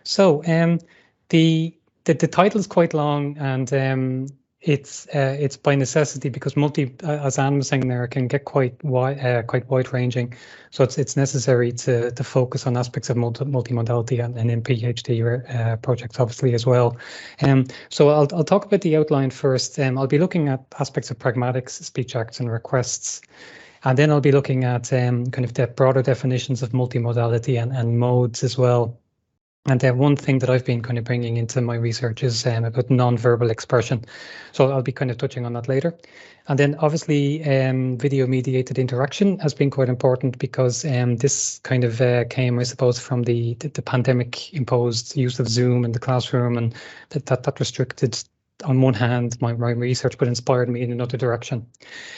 So the title is quite long, and it's by necessity because as Anne was saying there, can get quite wide ranging. So it's necessary to focus on aspects of multimodality and in PhD projects obviously as well. So I'll talk about the outline first. I'll be looking at aspects of pragmatics, speech acts and requests. And then I'll be looking at kind of the broader definitions of multimodality and modes as well. And one thing that I've been kind of bringing into my research is about non-verbal expression. So I'll be kind of touching on that later. And then obviously video-mediated interaction has been quite important because this kind of came, I suppose, from the pandemic-imposed use of Zoom in the classroom, and that restricted, on one hand, my research, but inspired me in another direction.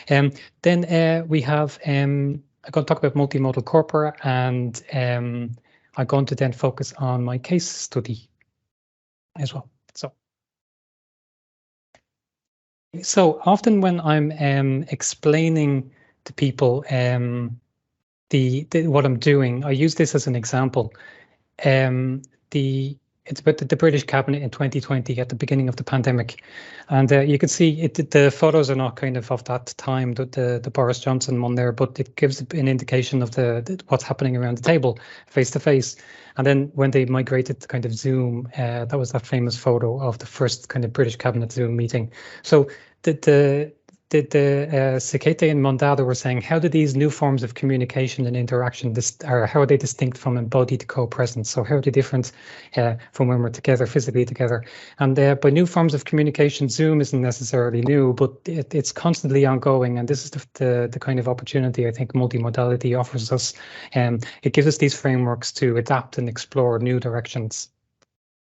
Then we have, I'm going to talk about multimodal corpora, and I'm going to then focus on my case study as well. So often when I'm explaining to people what I'm doing, I use this as an example. It's about the British cabinet in 2020 at the beginning of the pandemic, and you can see the photos are not kind of that time, the Boris Johnson one there, but it gives an indication of what's happening around the table, face to face. And then when they migrated to kind of Zoom, that was that famous photo of the first kind of British cabinet Zoom meeting. So the Sekete and Mondada were saying, how do these new forms of communication and interaction, how are they distinct from embodied co-presence? So how are they different from when we're together, physically together? And by new forms of communication, Zoom isn't necessarily new, but it's constantly ongoing. And this is the kind of opportunity I think multimodality offers us. It gives us these frameworks to adapt and explore new directions.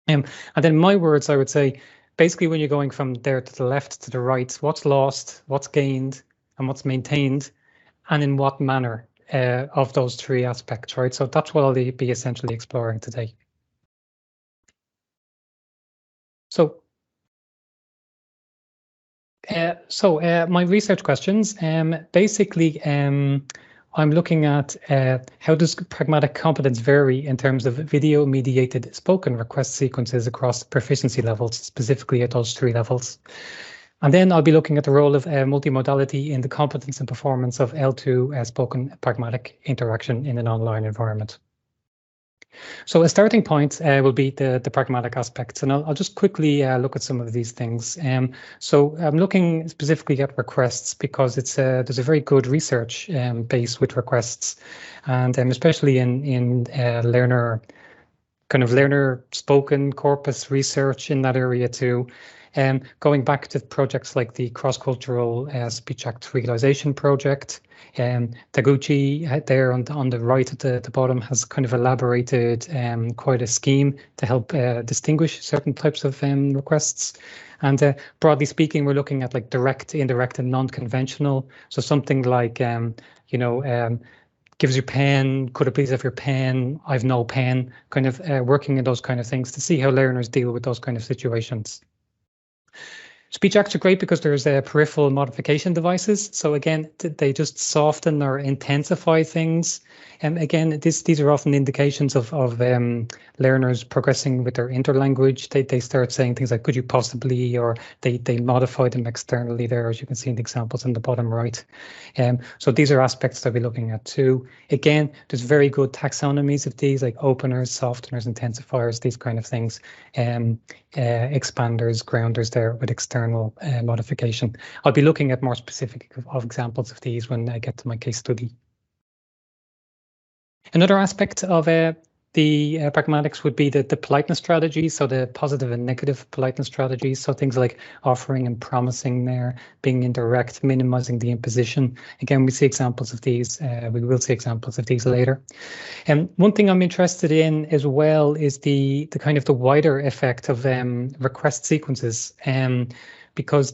And then in my words, I would say, basically, when you're going from there to the left to the right, what's lost, what's gained, and what's maintained, and in what manner of those three aspects, right? So that's what I'll be essentially exploring today. So my research questions, basically, I'm looking at how does pragmatic competence vary in terms of video-mediated spoken request sequences across proficiency levels, specifically at those three levels. And then I'll be looking at the role of multimodality in the competence and performance of L2 spoken pragmatic interaction in an online environment. So a starting point will be the pragmatic aspects, and I'll just quickly look at some of these things. So I'm looking specifically at requests because there's a very good research base with requests, and especially in learner spoken corpus research in that area too. Going back to projects like the cross-cultural speech act realization project, Taguchi there on the right at the bottom has kind of elaborated quite a scheme to help distinguish certain types of requests. And broadly speaking, we're looking at like direct, indirect, and non-conventional. So something like, gives you pen, could I please have your pen, I've no pen, kind of working in those kind of things to see how learners deal with those kind of situations. Speech acts are great because there's peripheral modification devices. So again, they just soften or intensify things. And again, these are often indications of learners progressing with their interlanguage. They start saying things like, could you possibly, or they modify them externally there, as you can see in the examples in the bottom right. So these are aspects that we're looking at too. Again, there's very good taxonomies of these, like openers, softeners, intensifiers, these kind of things. Expanders, grounders there with external modification. I'll be looking at more specific examples of these when I get to my case study. Another aspect of the pragmatics would be the politeness strategy, so the positive and negative politeness strategies, so things like offering and promising there, being indirect, minimizing the imposition. Again, we see examples of these, we will see examples of these later. And one thing I'm interested in as well is the kind of the wider effect of request sequences, because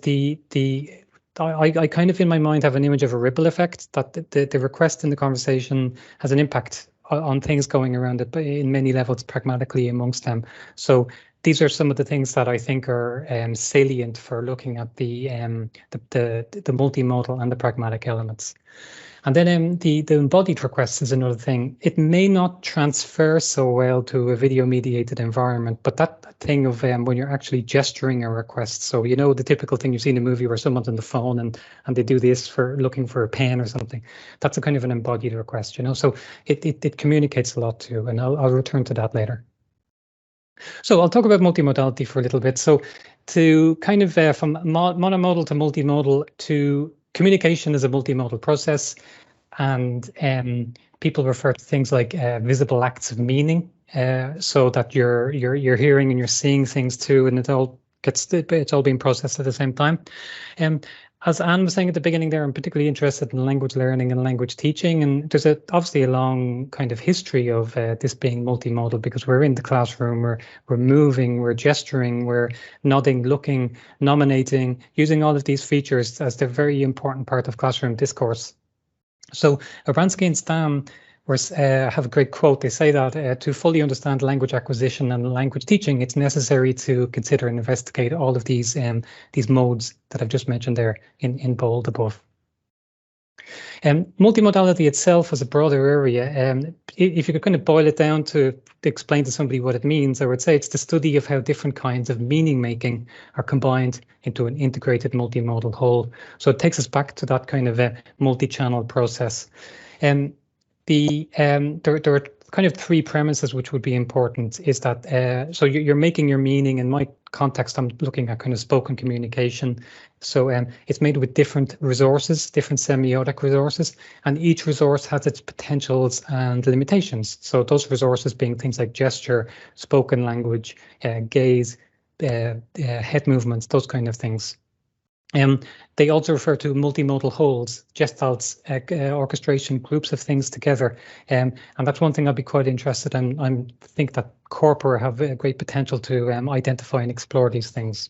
I kind of in my mind have an image of a ripple effect, that the request in the conversation has an impact on things going around it, but in many levels pragmatically amongst them. So these are some of the things that I think are salient for looking at the multimodal and the pragmatic elements. And then the embodied request is another thing. It may not transfer so well to a video-mediated environment, but that thing of when you're actually gesturing a request. So, you know, the typical thing you see in a movie where someone's on the phone and they do this for looking for a pen or something. That's a kind of an embodied request, you know. So it communicates a lot too, and I'll return to that later. So I'll talk about multimodality for a little bit. So to kind of from monomodal to multimodal to communication is a multimodal process, and people refer to things like visible acts of meaning, so that you're hearing and you're seeing things too, and it's all being processed at the same time. As Anne was saying at the beginning there, I'm particularly interested in language learning and language teaching, and there's obviously a long kind of history of this being multimodal, because we're in the classroom, we're moving, we're gesturing, we're nodding, looking, nominating, using all of these features as they're very important part of classroom discourse. So Aransky and Stam have a great quote. They say that to fully understand language acquisition and language teaching, it's necessary to consider and investigate all of these modes that I've just mentioned there in bold above. Multimodality itself is a broader area. If you could kind of boil it down to explain to somebody what it means, I would say it's the study of how different kinds of meaning making are combined into an integrated multimodal whole. So it takes us back to that kind of a multi-channel process. There are kind of three premises which would be important. Is that so you're making your meaning. In my context, I'm looking at kind of spoken communication. So it's made with different resources, different semiotic resources, and each resource has its potentials and limitations. So those resources being things like gesture, spoken language, gaze, head movements, those kind of things. They also refer to multimodal wholes, gestalts, orchestration, groups of things together. And that's one thing I'd be quite interested in. I think that corpora have a great potential to identify and explore these things.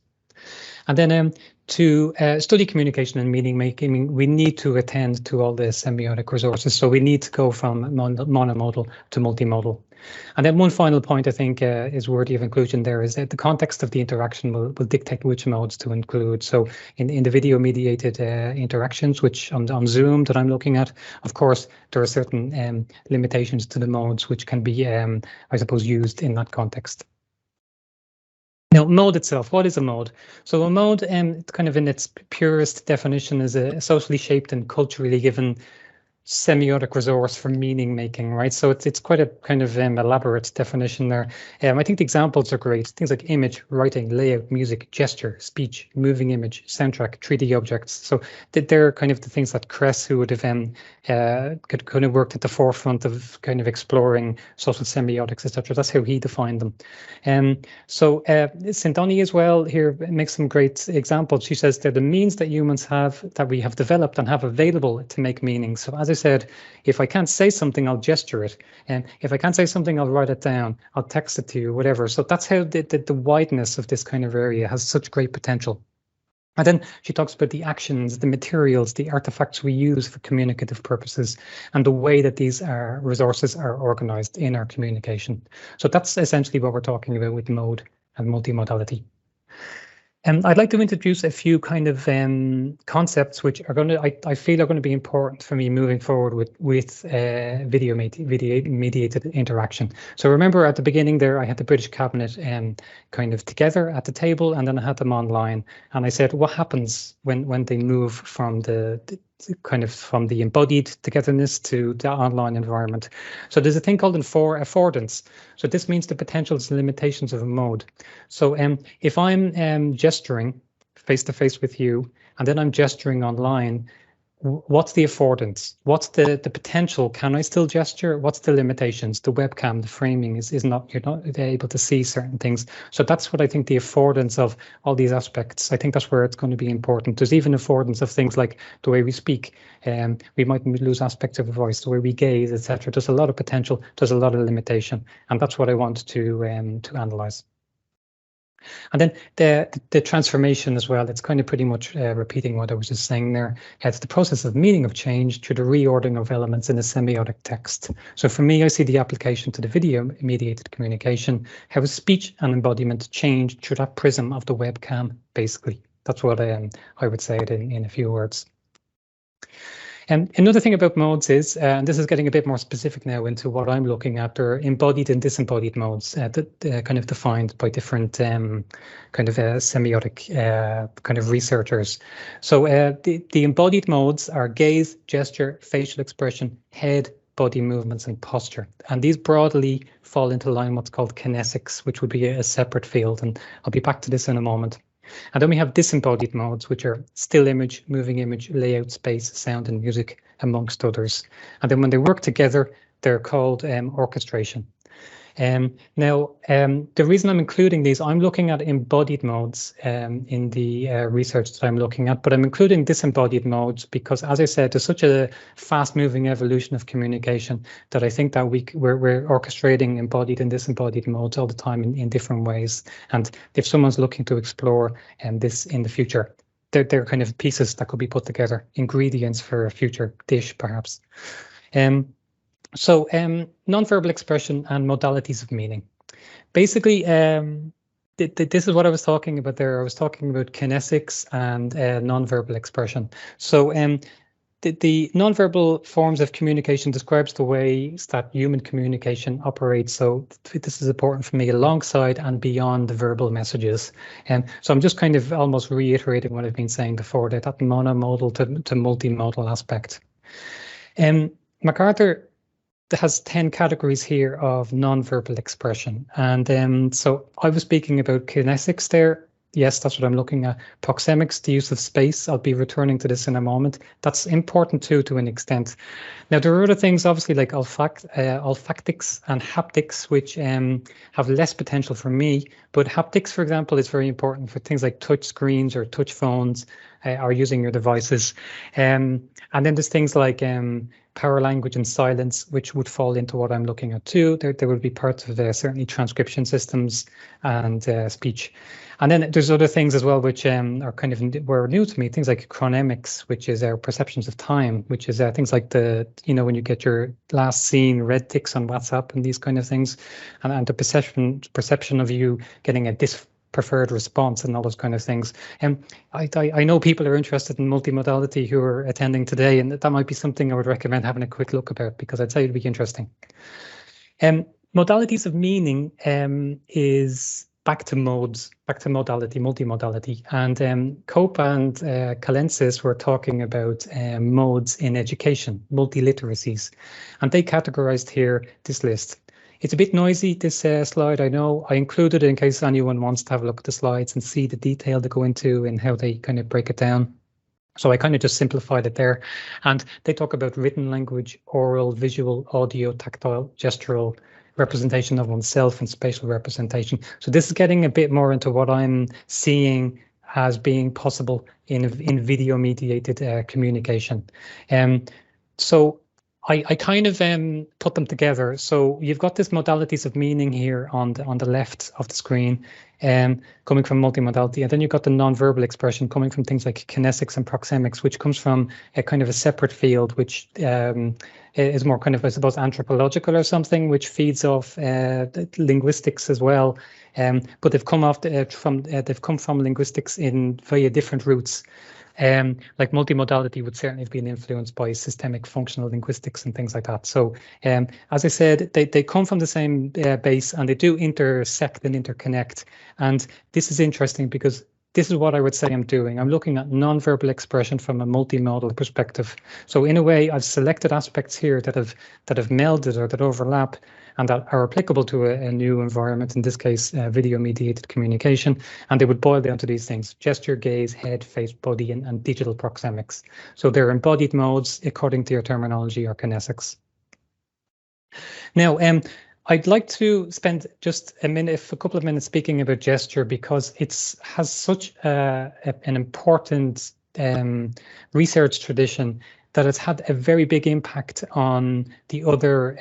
And then to study communication and meaning making, we need to attend to all the semiotic resources. So we need to go from monomodal to multimodal. And then one final point I think is worthy of inclusion there is that the context of the interaction will dictate which modes to include. So in the video mediated interactions, which on Zoom that I'm looking at, of course, there are certain limitations to the modes which can be, I suppose, used in that context. Now, mode itself, what is a mode? So a mode, kind of in its purest definition, is a socially shaped and culturally given semiotic resource for meaning making, right? So it's quite a kind of elaborate definition there. I think the examples are great. Things like image, writing, layout, music, gesture, speech, moving image, soundtrack, 3D objects. So they're kind of the things that Kress, who would have could kind of worked at the forefront of kind of exploring social semiotics, etc. That's how he defined them. So Sindoni as well here makes some great examples. She says they're the means that humans have, that we have developed and have available to make meaning. So as I said, if I can't say something, I'll gesture it. And if I can't say something, I'll write it down. I'll text it to you, whatever. So that's how the wideness of this kind of area has such great potential. And then she talks about the actions, the materials, the artifacts we use for communicative purposes, and the way that these resources are organized in our communication. So that's essentially what we're talking about with mode and multimodality. I'd like to introduce a few kind of concepts which are going to, I feel, are going to be important for me moving forward with video mediated interaction. So remember at the beginning there, I had the British cabinet kind of together at the table, and then I had them online. And I said, what happens when they move from the kind of from the embodied togetherness to the online environment? So there's a thing called affordance. So this means the potentials and limitations of a mode. So if I'm gesturing face to face with you, and then I'm gesturing online, what's the affordance? What's the potential? Can I still gesture? What's the limitations? The webcam, the framing is not, you're not able to see certain things. So that's what I think the affordance of all these aspects, I think that's where it's going to be important. There's even affordance of things like the way we speak. We might lose aspects of a voice, the way we gaze, etc. There's a lot of potential. There's a lot of limitation. And that's what I want to analyze. And then the transformation as well, it's kind of pretty much repeating what I was just saying there. It's the process of meaning of change through the reordering of elements in a semiotic text. So for me, I see the application to the video mediated communication, how speech and embodiment change through that prism of the webcam, basically. That's what I would say it in a few words. And another thing about modes is, and this is getting a bit more specific now into what I'm looking at, are embodied and disembodied modes that kind of defined by different kind of semiotic kind of researchers. So the embodied modes are gaze, gesture, facial expression, head, body movements, and posture. And these broadly fall into line what's called kinesics, which would be a separate field. And I'll be back to this in a moment. And then we have disembodied modes, which are still image, moving image, layout, space, sound, and music, amongst others. And then when they work together, they're called orchestration. Now, the reason I'm including these, I'm looking at embodied modes in the research that I'm looking at, but I'm including disembodied modes because, as I said, there's such a fast-moving evolution of communication that I think that we're orchestrating embodied and disembodied modes all the time in different ways. And if someone's looking to explore this in the future, they're kind of pieces that could be put together, ingredients for a future dish, perhaps. So nonverbal expression and modalities of meaning. Basically, this is what I was talking about there. I was talking about kinesics and nonverbal expression. So the nonverbal forms of communication describes the ways that human communication operates. So this is important for me alongside and beyond the verbal messages. And so I'm just kind of almost reiterating what I've been saying before, that monomodal to multimodal aspect. MacArthur has 10 categories here of nonverbal expression. And so I was speaking about kinesics there. Yes, that's what I'm looking at. Proxemics, the use of space. I'll be returning to this in a moment. That's important too, to an extent. Now, there are other things, obviously, like olfactics and haptics, which have less potential for me. But haptics, for example, is very important for things like touch screens or touch phones or using your devices. And then there's things like power language and silence, which would fall into what I'm looking at too. There would be parts of certainly transcription systems and speech. And then there's other things as well, which are kind of were new to me, things like chronemics, which is our perceptions of time, which is things like when you get your last seen red ticks on WhatsApp and these kind of things, and the perception of you getting a preferred response and all those kind of things. And I know people are interested in multimodality who are attending today, and that might be something I would recommend having a quick look about, because I'd say it'd be interesting. Modalities of meaning is back to modes, back to modality, multimodality. And Cope and Calensis were talking about modes in education, multiliteracies, and they categorized here this list. It's a bit noisy, this slide, I know. I included it in case anyone wants to have a look at the slides and see the detail they go into and how they kind of break it down. So I kind of just simplified it there. And they talk about written language, oral, visual, audio, tactile, gestural, representation of oneself, and spatial representation. So this is getting a bit more into what I'm seeing as being possible in video-mediated communication. So I kind of put them together. So you've got this modalities of meaning here on the left of the screen, coming from multimodality, and then you've got the nonverbal expression coming from things like kinesics and proxemics, which comes from a kind of a separate field, which is more kind of, I suppose, anthropological or something, which feeds off linguistics as well. But they've come from linguistics via different routes. Like multimodality would certainly have been influenced by systemic functional linguistics and things like that. So as I said, they come from the same base, and they do intersect and interconnect. And this is interesting because this is what I would say I'm doing. I'm looking at nonverbal expression from a multimodal perspective. So in a way, I've selected aspects here that have melded or that overlap and that are applicable to a new environment, in this case, video-mediated communication. And they would boil down to these things: gesture, gaze, head, face, body, and digital proxemics. So they're embodied modes, according to your terminology, or kinesics. Now, I'd like to spend just a couple of minutes speaking about gesture, because it has such an important research tradition that it's had a very big impact on the other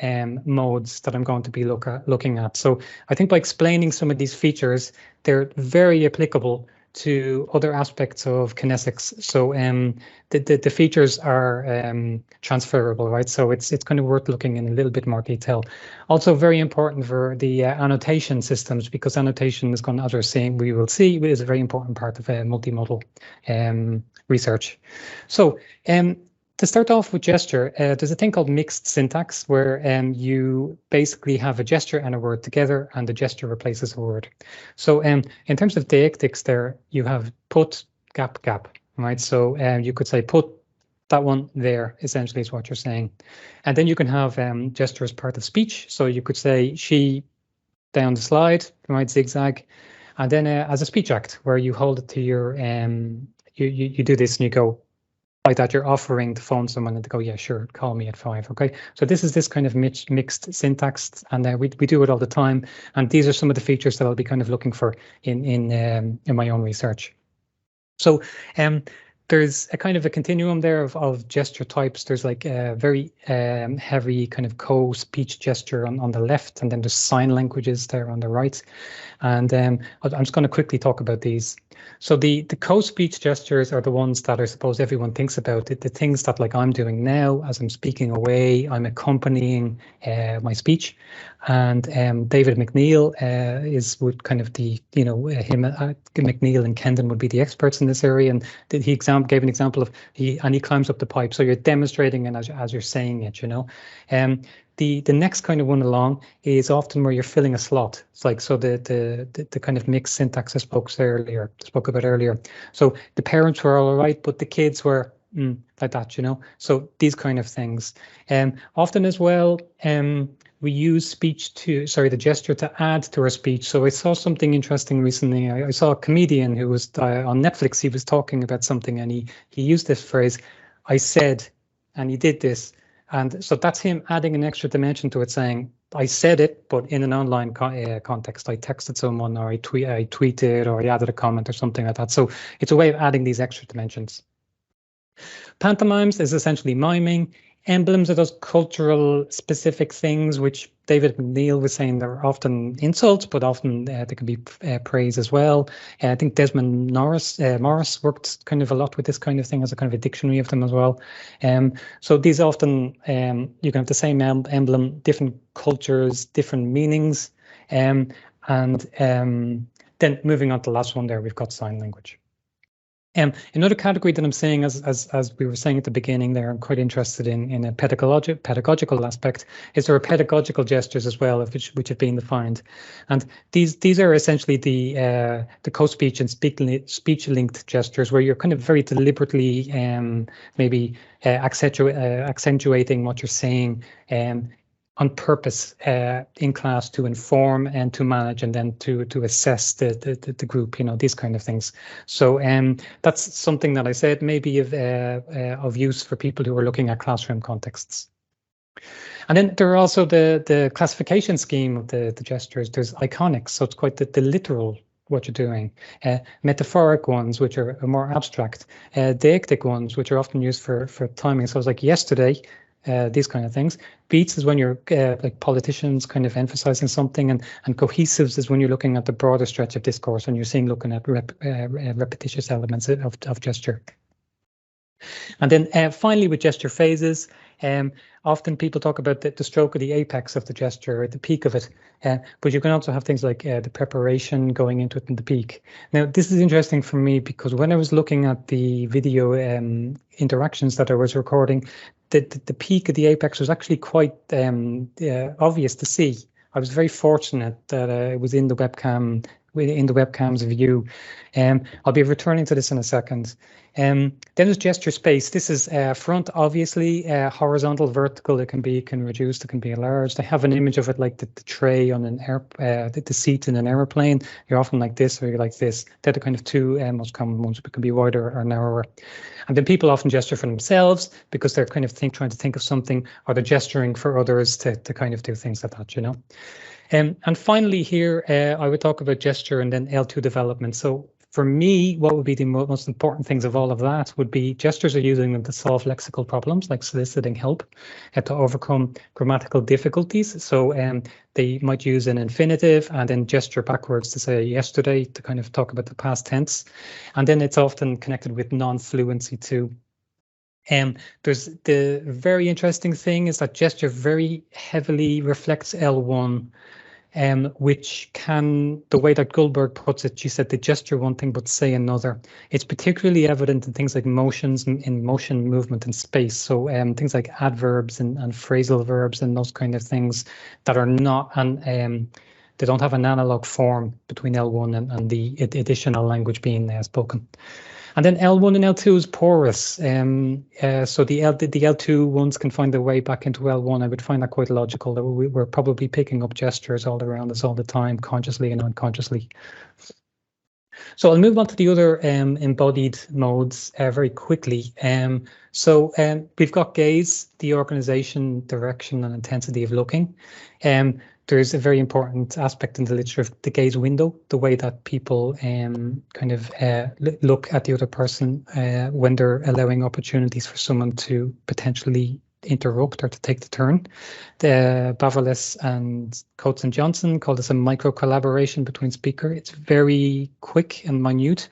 modes that I'm going to be looking at. So I think by explaining some of these features, they're very applicable to other aspects of kinesics. So the features are transferable, right? So it's kind of worth looking in a little bit more detail. Also very important for the annotation systems, because annotation is going to, as we will see, is a very important part of multimodal research. So to start off with gesture, there's a thing called mixed syntax where you basically have a gesture and a word together, and the gesture replaces a word. So in terms of deictics there, you have put, gap, gap, right? So you could say put that one there, essentially is what you're saying. And then you can have gesture as part of speech. So you could say she down the slide, right, zigzag. And then as a speech act where you hold it to your, you do this and you go, like that, you're offering to phone someone and to go, yeah, sure, call me at 5. Okay, so this is this kind of mixed syntax, and we do it all the time. And these are some of the features that I'll be kind of looking for in my own research. So there's a kind of a continuum there of gesture types. There's like a very heavy kind of co-speech gesture on the left, and then there's sign languages there on the right. And I'm just going to quickly talk about these. So the co-speech gestures are the ones that I suppose everyone thinks about. The things that, like, I'm doing now as I'm speaking away, I'm accompanying my speech. And David McNeil would kind of the, McNeil and Kendon would be the experts in this area. And he gave an example of he climbs up the pipe. So you're demonstrating it as you're saying it, The next kind of one along is often where you're filling a slot. It's like, so the kind of mixed syntax I spoke about earlier. So the parents were all right, but the kids were like that, So these kind of things. Often as well, we use the gesture to add to our speech. So I saw something interesting recently. I saw a comedian who was on Netflix. He was talking about something, and he used this phrase, "I said," and he did this. And so that's him adding an extra dimension to it, saying, I said it, but in an online context. I texted someone, or I tweeted, or I added a comment or something like that. So it's a way of adding these extra dimensions. Pantomimes is essentially miming. Emblems are those cultural specific things which David McNeil was saying they're often insults, but often they can be praise as well. I think Desmond Morris worked kind of a lot with this kind of thing as a kind of a dictionary of them as well. So these often, you can have the same emblem, different cultures, different meanings. And then moving on to the last one there, we've got sign language. Another category that I'm saying, as we were saying at the beginning there, I'm quite interested in a pedagogical aspect, is there are pedagogical gestures as well, which have been defined. And these are essentially the co-speech and speech-linked gestures, where you're kind of very deliberately maybe accentuating what you're saying on purpose in class to inform and to manage, and then to assess the group, these kind of things. So that's something that I said may be of use for people who are looking at classroom contexts. And then there are also the classification scheme of the gestures. There's iconic, so it's quite the literal what you're doing, metaphoric ones, which are more abstract, deictic ones, which are often used for timing. So it's like yesterday, these kind of things. Beats is when you're like politicians kind of emphasizing something, and cohesives is when you're looking at the broader stretch of discourse and you're looking at repetitious elements of gesture. And then finally, with gesture phases, often people talk about the stroke of the apex of the gesture, or the peak of it, but you can also have things like the preparation going into it and the peak. Now, this is interesting for me because when I was looking at the video interactions that I was recording, the peak of the apex was actually quite obvious to see. I was very fortunate that it was in the webcam's view. I'll be returning to this in a second. Then there's gesture space. This is front, obviously, horizontal, vertical. It can reduce, it can be enlarged. I have an image of it like the tray on an the seat in an airplane. You're often like this, or you're like this. They're the kind of two most common ones. It can be wider or narrower. And then people often gesture for themselves because they're kind of trying to think of something, or they're gesturing for others to kind of do things like that, And finally here, I would talk about gesture and then L2 development. So for me, what would be the most important things of all of that would be gestures are using them to solve lexical problems, like soliciting help, to overcome grammatical difficulties. So they might use an infinitive and then gesture backwards to say yesterday, to kind of talk about the past tense. And then it's often connected with non-fluency too. There's the very interesting thing is that gesture very heavily reflects L1. which can, the way that Goldberg puts it, she said they gesture one thing but say another. It's particularly evident in things like motions, in motion, movement, and space. So things like adverbs and phrasal verbs and those kind of things that are not, and they don't have an analog form between L1 and the additional language being spoken. And then L1 and L2 is porous. So the L2 ones can find their way back into L1. I would find that quite logical, that we're probably picking up gestures all around us all the time, consciously and unconsciously. So I'll move on to the other embodied modes very quickly. So we've got gaze, the organization, direction, and intensity of looking. There's a very important aspect in the literature of the gaze window, the way that people kind of look at the other person when they're allowing opportunities for someone to potentially interrupt or to take the turn. The Baverless and Coates and Johnson call this a micro collaboration between speaker. It's very quick and minute.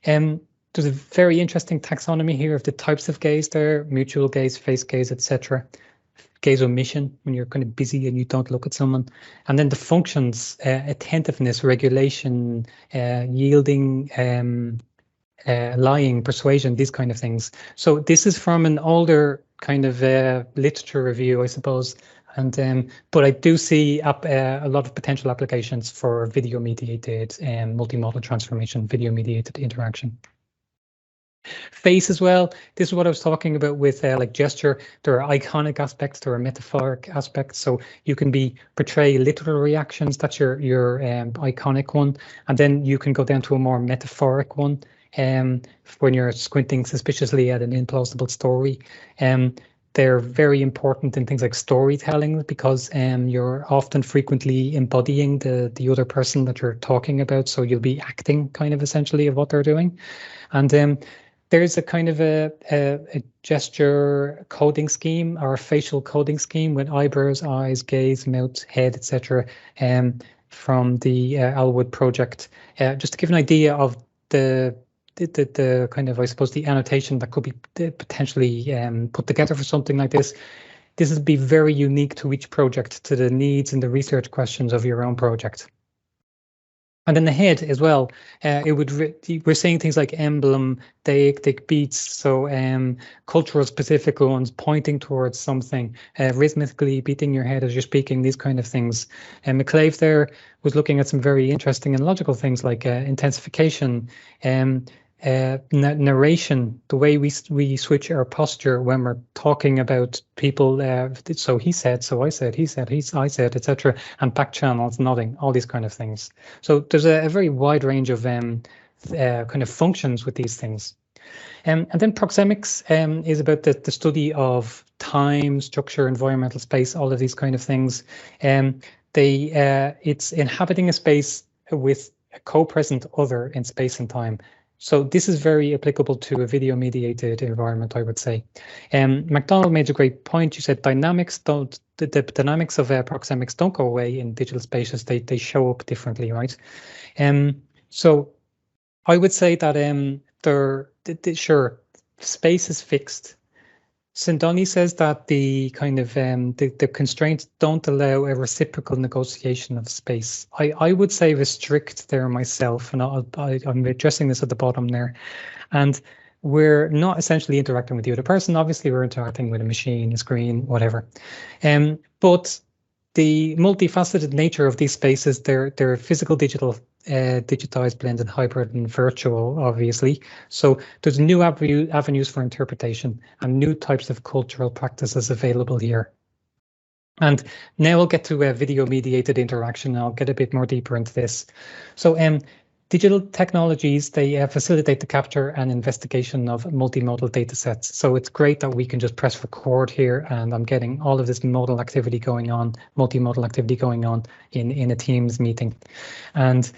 There's a very interesting taxonomy here of the types of gaze there: mutual gaze, face gaze, etc. Gaze omission, when you're kind of busy and you don't look at someone. And then the functions, attentiveness, regulation, yielding, lying, persuasion, these kind of things. So this is from an older kind of literature review, I suppose. And but I do see a lot of potential applications for video-mediated multimodal transformation, video-mediated interaction. Face as well. This is what I was talking about with like gesture. There are iconic aspects, there are metaphoric aspects. So you can portray literal reactions. That's your iconic one, and then you can go down to a more metaphoric one. When you're squinting suspiciously at an implausible story. They're very important in things like storytelling, because you're often frequently embodying the other person that you're talking about. So you'll be acting kind of essentially of what they're doing. And there's a kind of a gesture coding scheme, or a facial coding scheme, with eyebrows, eyes, gaze, mouth, head, etc. From the Alwood project, just to give an idea of the kind of, I suppose, the annotation that could be potentially put together for something like this. This would be very unique to each project, to the needs and the research questions of your own project. And then the head as well, we're saying things like emblem, deic beats, so cultural specific ones, pointing towards something, rhythmically beating your head as you're speaking, these kind of things. And McClave there was looking at some very interesting and logical things like intensification, narration, the way we switch our posture when we're talking about people. So he said, so I said, he said, I said, etc. And back channels, nodding, all these kind of things. So there's a very wide range of kind of functions with these things. And then proxemics is about the study of time, structure, environmental space, all of these kind of things. It's inhabiting a space with a co-present other in space and time. So this is very applicable to a video-mediated environment, I would say. MacDonald made a great point. You said dynamics don't, the dynamics of proxemics don't go away in digital spaces. They show up differently, right? So I would say that sure, space is fixed. Sindoni says that the kind of the constraints don't allow a reciprocal negotiation of space. I would say restrict there myself, and I'm addressing this at the bottom there. And we're not essentially interacting with the other person. Obviously, we're interacting with a machine, a screen, whatever. But the multifaceted nature of these spaces, they're physical, digital, digitized, blended, hybrid, and virtual, obviously. So there's new avenues for interpretation and new types of cultural practices available here. And now we'll get to video-mediated interaction. I'll get a bit more deeper into this. So digital technologies, they facilitate the capture and investigation of multimodal data sets. So it's great that we can just press record here, and I'm getting all of this modal activity going on, multimodal activity going on in a Teams meeting. And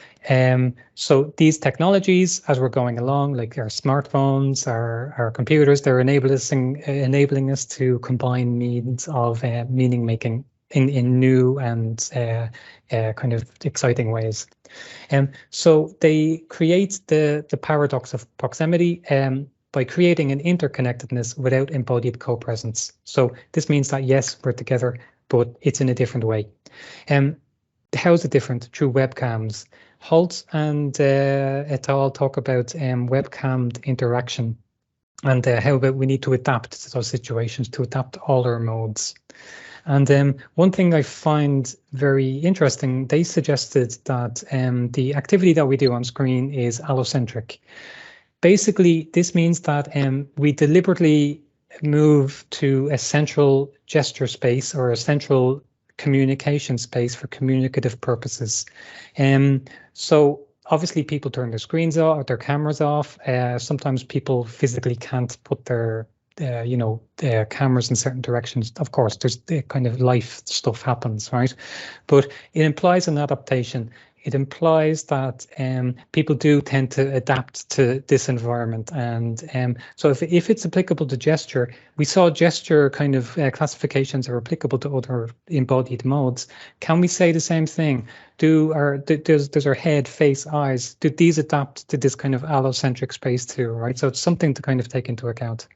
so these technologies, as we're going along, like our smartphones, our computers, they're enabling us to combine means of meaning making in new and kind of exciting ways. So they create the paradox of proximity by creating an interconnectedness without embodied co-presence. So this means that, yes, we're together, but it's in a different way. how is it different through webcams? Holtz and et al. Talk about webcam interaction and how we need to adapt to those situations, to adapt all our modes. And one thing I find very interesting, they suggested that the activity that we do on screen is allocentric. Basically, this means that we deliberately move to a central gesture space or a central communication space for communicative purposes. So obviously people turn their screens off, their cameras off. Sometimes people physically can't put their cameras in certain directions. Of course, there's the kind of life stuff happens, right? But it implies an adaptation. It implies that people do tend to adapt to this environment. And so if it's applicable to gesture, we saw gesture kind of classifications are applicable to other embodied modes. Can we say the same thing? Does our head, face, eyes, do these adapt to this kind of allocentric space too, right? So it's something to kind of take into account.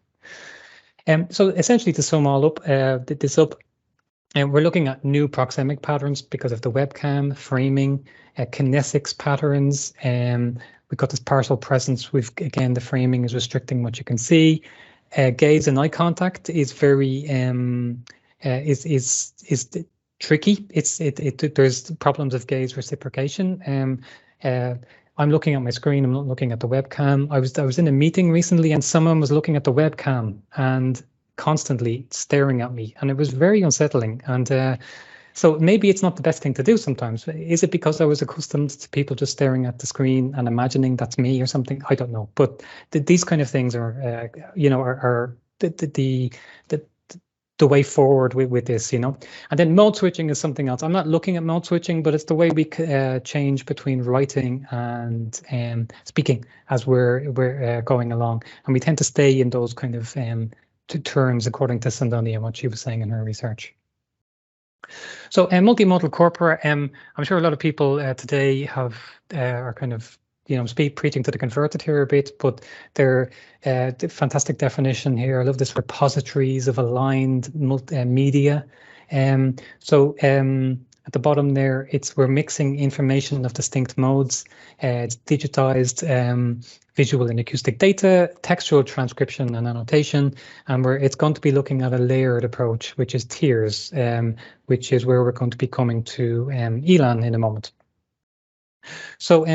So essentially, to sum all up, we're looking at new proxemic patterns because of the webcam, framing, kinesics patterns. We've got this partial presence. Again, the framing is restricting what you can see. Gaze and eye contact is very is tricky. There's problems of gaze reciprocation. I'm looking at my screen. I'm not looking at the webcam. I was in a meeting recently, and someone was looking at the webcam and constantly staring at me, and it was very unsettling. And so maybe it's not the best thing to do sometimes. Is it because I was accustomed to people just staring at the screen and imagining that's me or something? I don't know. But these kind of things are the way forward with this, And then mode switching is something else. I'm not looking at mode switching, but it's the way we change between writing and speaking as we're going along, and we tend to stay in those kind of terms, according to Sandoni and what she was saying in her research. So multimodal corpora, I'm sure a lot of people today are kind of preaching to the converted here a bit, but they're fantastic definition here. I love this: repositories of aligned media. So at the bottom there, we're mixing information of distinct modes. It's digitized visual and acoustic data, textual transcription and annotation, and it's going to be looking at a layered approach, which is tiers, which is where we're going to be coming to ELAN in a moment. So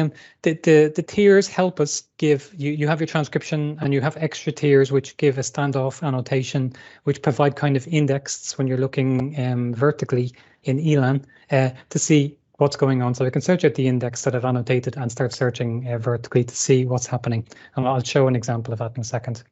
the tiers help us give you have your transcription, and you have extra tiers which give a standoff annotation, which provide kind of indexes when you're looking vertically in ELAN to see what's going on. So I can search at the index that I've annotated and start searching vertically to see what's happening. And I'll show an example of that in a second.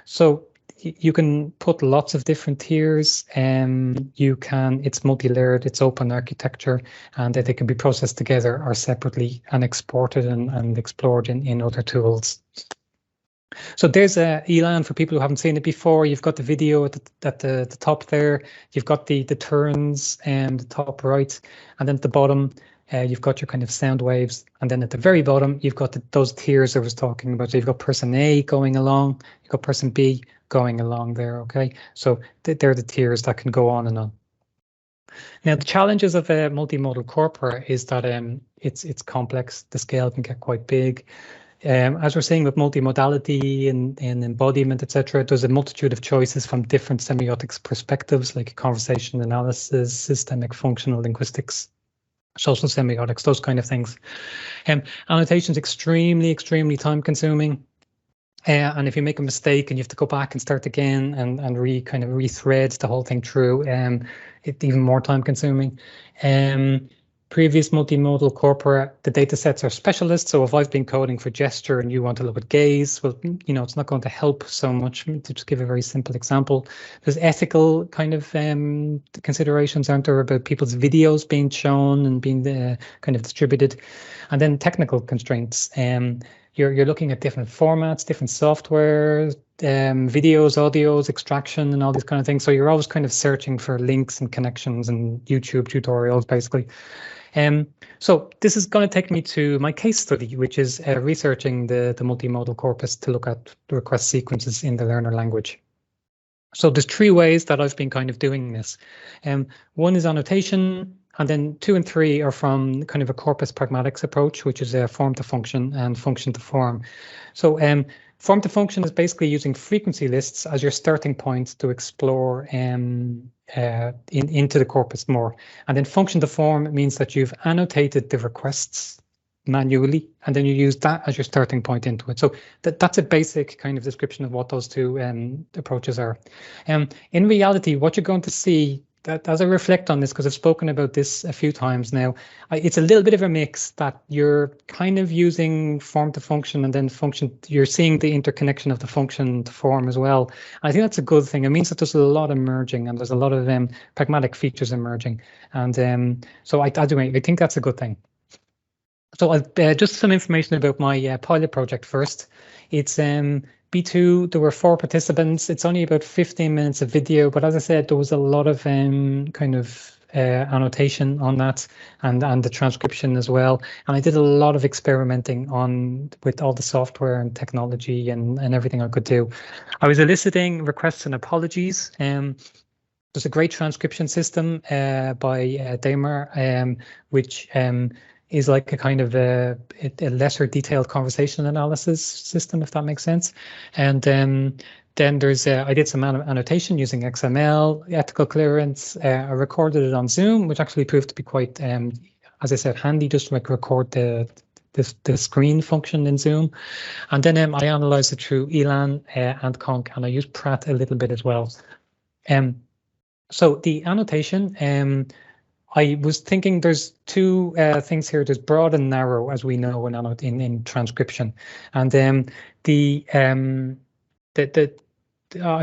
So you can put lots of different tiers. It's multi-layered, it's open architecture, and they can be processed together or separately and exported and explored in other tools. So there's ELAN for people who haven't seen it before. You've got the video at the top there. You've got the turns and the top right, and then at the bottom you've got your kind of sound waves, and then at the very bottom you've got those tiers I was talking about. So you've got person A going along, you've got person B going along there. Okay, so they're the tiers that can go on and on. Now the challenges of a multimodal corpora is that it's complex. The scale can get quite big. As we're saying with multimodality and embodiment, etc., there's a multitude of choices from different semiotics perspectives, like conversation analysis, systemic functional linguistics, social semiotics, those kind of things. Annotation is extremely time consuming. And if you make a mistake and you have to go back and start again and kind of rethread the whole thing through, it's even more time consuming. Previous multimodal corpora, the data sets are specialist. So if I've been coding for gesture and you want to look at gaze, well, it's not going to help so much. To just give a very simple example, there's ethical kind of considerations, aren't there, about people's videos being shown and being kind of distributed, and then technical constraints. You're looking at different formats, different software, videos, audios, extraction, and all these kind of things. So you're always kind of searching for links and connections and YouTube tutorials, basically. So this is going to take me to my case study, which is researching the multimodal corpus to look at the request sequences in the learner language. So there's three ways that I've been kind of doing this. One is annotation. And then 2 and 3 are from kind of a corpus pragmatics approach, which is a form to function and function to form. So form to function is basically using frequency lists as your starting point to explore into the corpus more. And then function to form means that you've annotated the requests manually, and then you use that as your starting point into it. So that's a basic kind of description of what those two approaches are. In reality, what you're going to see, that as I reflect on this, because I've spoken about this a few times now, it's a little bit of a mix that you're kind of using form to function, and then function, you're seeing the interconnection of the function to form as well. I think that's a good thing. It means that there's a lot emerging, and there's a lot of pragmatic features emerging. And so I think that's a good thing. So just some information about my pilot project first. It's B2, there were 4 participants. It's only about 15 minutes of video, but as I said, there was a lot of kind of annotation on that and the transcription as well. And I did a lot of experimenting with all the software and technology and everything I could do. I was eliciting requests and apologies. There's a great transcription system by Daimler, which is like a kind of a lesser detailed conversation analysis system, if that makes sense. And then there's I did some annotation using XML, ethical clearance. I recorded it on Zoom, which actually proved to be quite, as I said, handy, just to like record the screen function in Zoom. And then I analyzed it through ELAN and Conc, and I used Prat a little bit as well. So the annotation, I was thinking there's 2 things here. There's broad and narrow, as we know in transcription, and I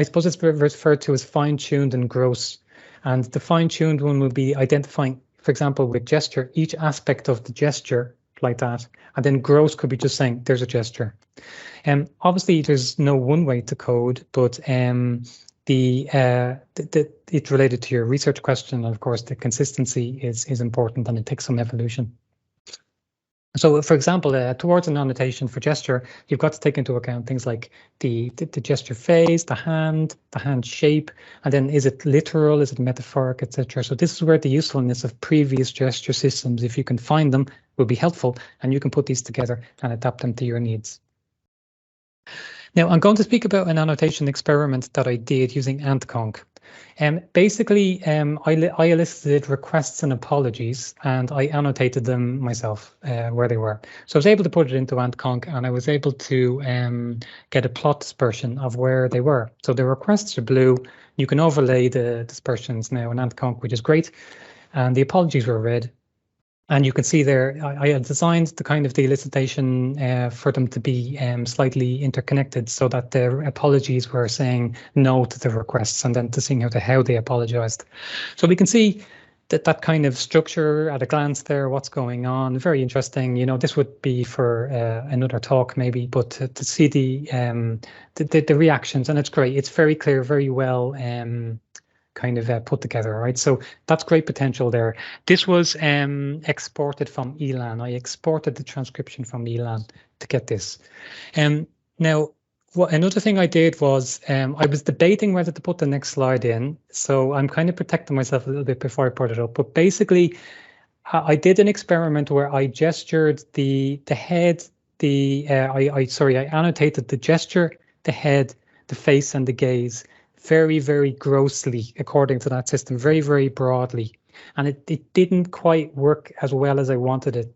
suppose it's referred to as fine-tuned and gross. And the fine-tuned one will be identifying, for example, with gesture, each aspect of the gesture like that, and then gross could be just saying there's a gesture. Obviously, there's no one way to code, but it's related to your research question. And of course, the consistency is important, and it takes some evolution. So, for example, towards an annotation for gesture, you've got to take into account things like the gesture phase, the hand shape, and then is it literal, is it metaphoric, etc. So this is where the usefulness of previous gesture systems, if you can find them, will be helpful, and you can put these together and adapt them to your needs. Now, I'm going to speak about an annotation experiment that I did using AntConc. Basically, I elicited requests and apologies, and I annotated them myself where they were. So I was able to put it into AntConc, and I was able to get a plot dispersion of where they were. So the requests are blue. You can overlay the dispersions now in AntConc, which is great. And the apologies were red. And you can see there, I had designed the kind of the elicitation for them to be slightly interconnected, so that their apologies were saying no to the requests, and then to seeing how they apologized. So we can see that kind of structure at a glance there, what's going on. Very interesting. You know, this would be for another talk maybe, but to see the reactions, and it's great. It's very clear, very well kind of put together, right? So that's great potential there. This was exported from ELAN. I exported the transcription from ELAN to get this. Now, another thing I did was I was debating whether to put the next slide in. So I'm kind of protecting myself a little bit before I put it up. But basically, I did an experiment where I gestured the head, I annotated the gesture, the head, the face, and the gaze very, very grossly, according to that system, very, very broadly. And it didn't quite work as well as I wanted it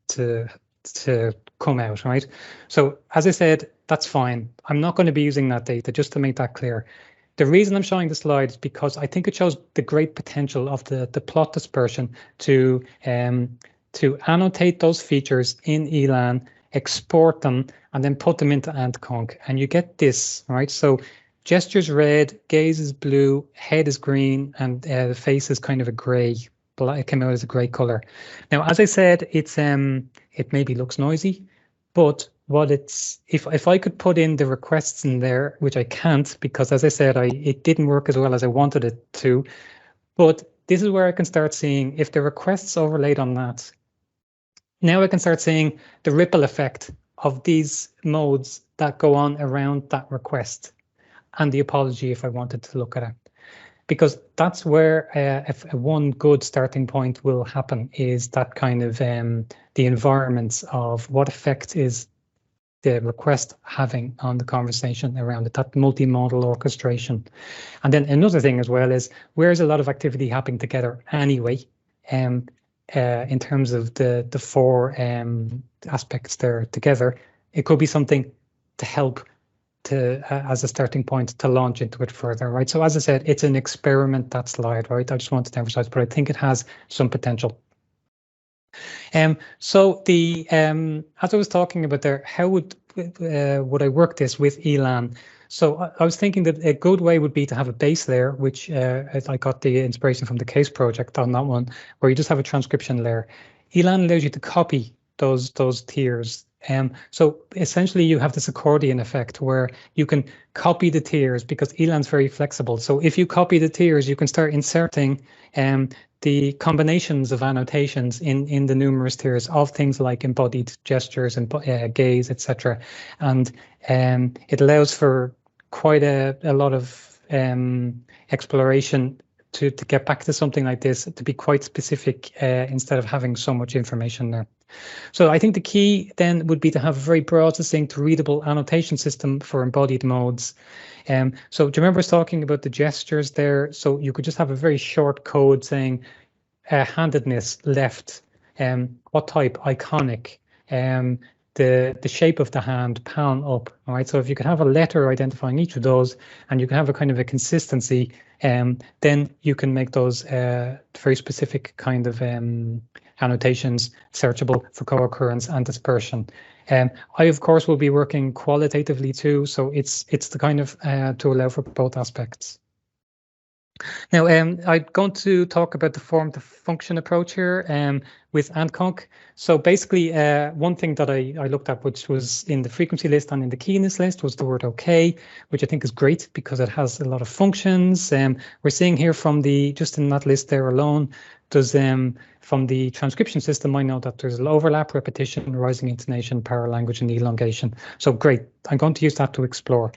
to come out, right? So as I said, that's fine. I'm not going to be using that data, just to make that clear. The reason I'm showing the slide is because I think it shows the great potential of the plot dispersion to annotate those features in ELAN, export them, and then put them into AntConc. And you get this, right? So gesture's red, gaze is blue, head is green, and the face is kind of a gray. It came out as a gray color. Now, as I said, it maybe looks noisy, but what if I could put in the requests in there, which I can't, because as I said, it didn't work as well as I wanted it to. But this is where I can start seeing if the requests overlaid on that. Now I can start seeing the ripple effect of these modes that go on around that request, and the apology if I wanted to look at it. because that's where if one good starting point will happen is that kind of the environments of what effect is the request having on the conversation around it, that multimodal orchestration. And then another thing as well is where's a lot of activity happening together anyway, in terms of the four aspects there together. It could be something to help to as a starting point to launch into it further, right? So as I said, it's an experiment, that slide, right? I just wanted to emphasize, but I think it has some potential. So the as I was talking about there, how would I work this with Elan? So I was thinking that a good way would be to have a base layer, which I got the inspiration from the case project on that one, where you just have a transcription layer. Elan allows you to copy those tiers. So essentially you have this accordion effect where you can copy the tiers because Elan's very flexible. So if you copy the tiers, you can start inserting the combinations of annotations in the numerous tiers of things like embodied gestures and gaze, etc. And it allows for quite a lot of exploration to get back to something like this, to be quite specific instead of having so much information there. So I think the key then would be to have a very broad, succinct, readable annotation system for embodied modes. So do you remember I was talking about the gestures there? So you could just have a very short code saying handedness, left, what type, iconic, the shape of the hand, palm up. All right. So if you could have a letter identifying each of those, and you can have a kind of a consistency, then you can make those very specific kind of annotations searchable for co-occurrence and dispersion. I of course will be working qualitatively too, so it's the kind of to allow for both aspects. Now, I'm going to talk about the form to function approach here with AntConc. So basically, one thing that I looked at, which was in the frequency list and in the keyness list, was the word OK, which I think is great because it has a lot of functions. We're seeing here from just in that list there alone, does from the transcription system, I know that there's overlap, repetition, rising intonation, paralanguage, and elongation. So great. I'm going to use that to explore.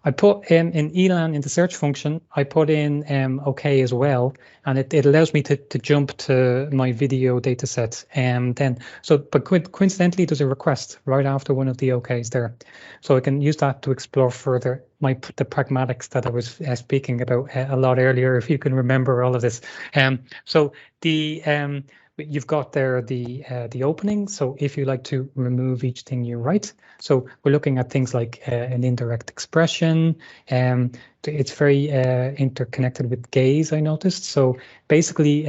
I put in Elan in the search function, I put in OK as well, and it allows me to jump to my video data set. But coincidentally, there's a request right after one of the OKs there. So I can use that to explore further the pragmatics that I was speaking about a lot earlier, if you can remember all of this. So you've got there the opening. So if you like to remove each thing you write, so we're looking at things like an indirect expression. It's very interconnected with gaze, I noticed. So basically,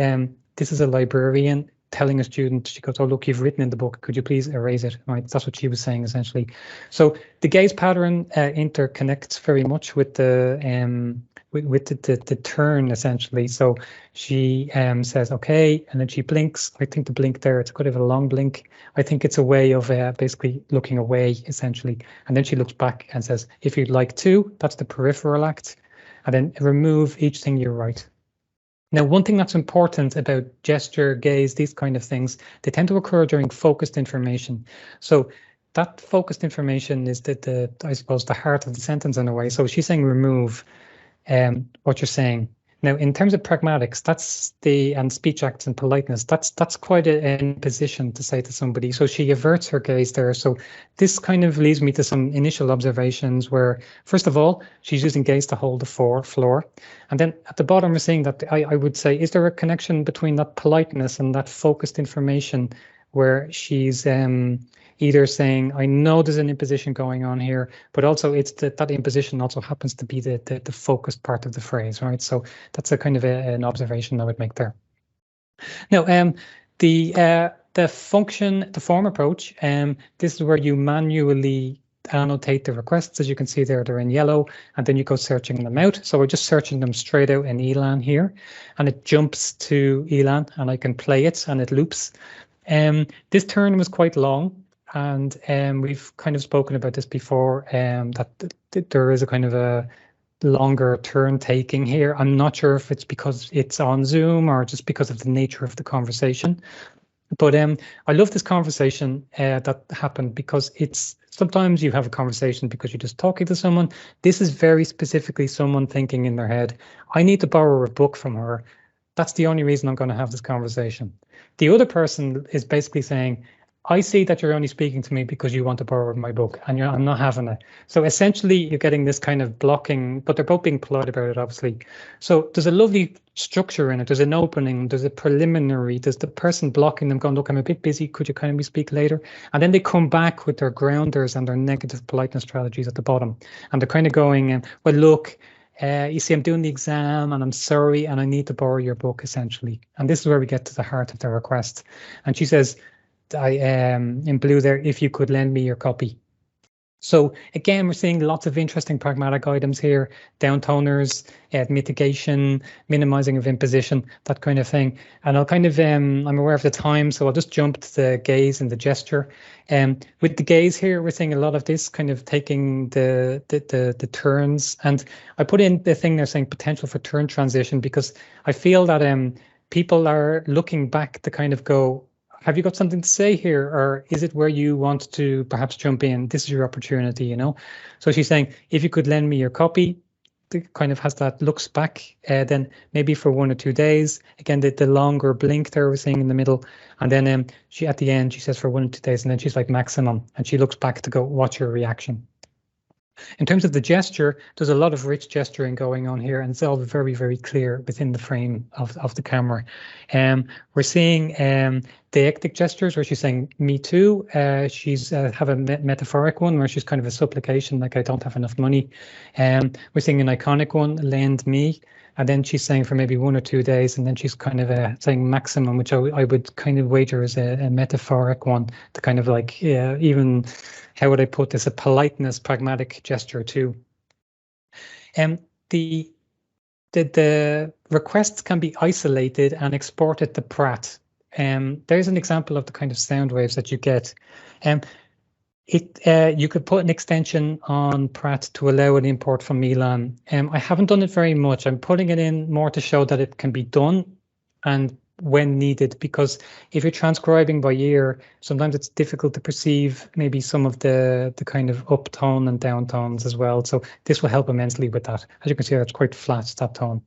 this is a librarian telling a student, she goes, oh, look, you've written in the book, could you please erase it? Right, that's what she was saying essentially. So the gaze pattern interconnects very much with the turn essentially. So she says okay, and then she blinks. I think the blink there, it's kind of a long blink. I think it's a way of basically looking away essentially. And then she looks back and says, if you'd like to, that's the peripheral act, and then remove each thing you write. Now, one thing that's important about gesture, gaze, these kind of things, they tend to occur during focused information. So that focused information is I suppose, the heart of the sentence in a way. So she's saying remove what you're saying. Now, in terms of pragmatics, and speech acts and politeness, that's quite an imposition to say to somebody. So she averts her gaze there. So this kind of leads me to some initial observations where, first of all, she's using gaze to hold the floor. And then at the bottom, we're seeing that I would say, is there a connection between that politeness and that focused information where she's either saying, I know there's an imposition going on here, but also it's that imposition also happens to be the focused part of the phrase, right? So that's a kind of an observation I would make there. Now, the form approach, this is where you manually annotate the requests. As you can see there, they're in yellow, and then you go searching them out. So we're just searching them straight out in Elan here, and it jumps to Elan, and I can play it, and it loops. This turn was quite long, and we've kind of spoken about this before, that there is a kind of a longer turn taking here. I'm not sure if it's because it's on Zoom or just because of the nature of the conversation. But I love this conversation that happened, because it's sometimes you have a conversation because you're just talking to someone. This is very specifically someone thinking in their head, I need to borrow a book from her. That's the only reason I'm going to have this conversation. The other person is basically saying, I see that you're only speaking to me because you want to borrow my book, and I'm not having it. So essentially, you're getting this kind of blocking, but they're both being polite about it, obviously. So there's a lovely structure in it. There's an opening, there's a preliminary, there's the person blocking them going, look, I'm a bit busy, could you kindly speak later? And then they come back with their grounders and their negative politeness strategies at the bottom. And they're kind of going, well, look, you see, I'm doing the exam and I'm sorry, and I need to borrow your book, essentially. And this is where we get to the heart of the request. And she says, in blue there, if you could lend me your copy. So again, we're seeing lots of interesting pragmatic items here: downtoners, mitigation, minimizing of imposition, that kind of thing. And I'll kind of, I'm aware of the time, so I'll just jump to the gaze and the gesture. With the gaze here, we're seeing a lot of this kind of taking the turns. And I put in the thing there saying potential for turn transition, because I feel that people are looking back to kind of go, have you got something to say here? Or is it where you want to perhaps jump in? This is your opportunity, you know? So she's saying, if you could lend me your copy, it kind of has that looks back, then maybe for 1 or 2 days. Again, the longer blink there we're seeing in the middle. And then she, at the end, she says for 1 or 2 days, and then she's like maximum. And she looks back to go, what's your reaction? In terms of the gesture, there's a lot of rich gesturing going on here, and it's all very, very clear within the frame of the camera. We're seeing deictic gestures where she's saying, me too. She's have a metaphoric one where she's kind of a supplication, like I don't have enough money. We're seeing an iconic one, lend me. And then she's saying for maybe 1 or 2 days, and then she's kind of saying maximum, which I would kind of wager is a metaphoric one, to kind of like, even, how would I put this, a politeness, pragmatic gesture too. The requests can be isolated and exported to Pratt. There's an example of the kind of sound waves that you get. You could put an extension on Pratt to allow an import from Milan. I haven't done it very much. I'm putting it in more to show that it can be done and when needed, because if you're transcribing by ear, sometimes it's difficult to perceive maybe some of the kind of up tone and down tones as well. So this will help immensely with that. As you can see, it's quite flat, that tone.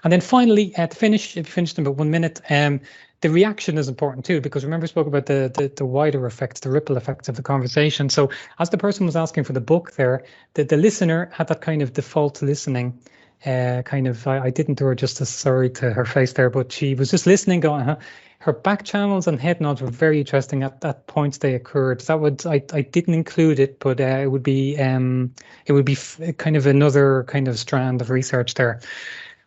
And then finally, to finish, if you finished in about 1 minute, the reaction is important too, because remember I spoke about the wider effects, the ripple effects of the conversation. So as the person was asking for the book there, the listener had that kind of default listening, kind of, I didn't do her justice, sorry, to her face there, but she was just listening, going, her back channels and head nods were very interesting at points they occurred. That would, I didn't include it, but it would be kind of another kind of strand of research there.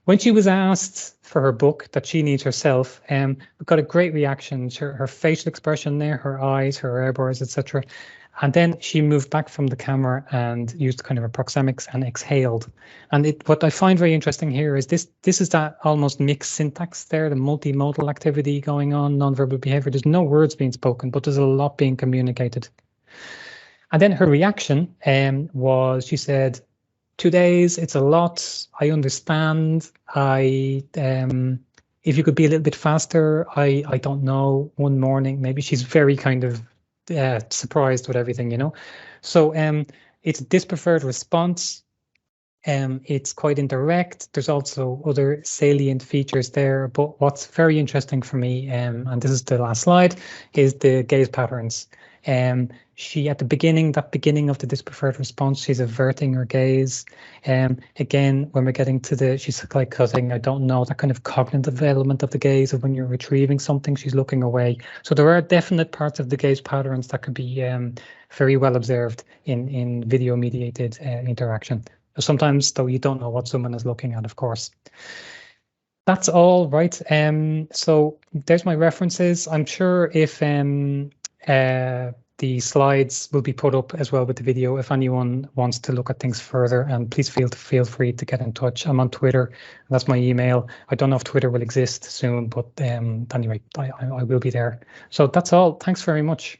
When she was asked for her book that she needs herself, we got a great reaction. Her facial expression there, her eyes, her eyebrows, etc. And then she moved back from the camera and used kind of a proxemics and exhaled. And what I find very interesting here is this is that almost mixed syntax there, the multimodal activity going on, nonverbal behavior. There's no words being spoken, but there's a lot being communicated. And then her reaction was, she said, 2 days, it's a lot. I understand. If you could be a little bit faster, I don't know. 1 morning, maybe she's very kind of surprised with everything, you know. So it's this preferred response. It's quite indirect. There's also other salient features there. But what's very interesting for me, and this is the last slide, is the gaze patterns. She, at the beginning, that beginning of the dispreferred response, she's averting her gaze. Again, when we're getting to she's like cutting, I don't know, that kind of cognitive element of the gaze of when you're retrieving something, she's looking away. So there are definite parts of the gaze patterns that could be very well observed in video-mediated interaction. Sometimes, though, you don't know what someone is looking at, of course. That's all, right? So there's my references. I'm sure if the slides will be put up as well with the video if anyone wants to look at things further, and please feel free to get in touch. I'm on Twitter, that's my email. I don't know if Twitter will exist soon, but anyway, I will be there. So that's all. Thanks very much.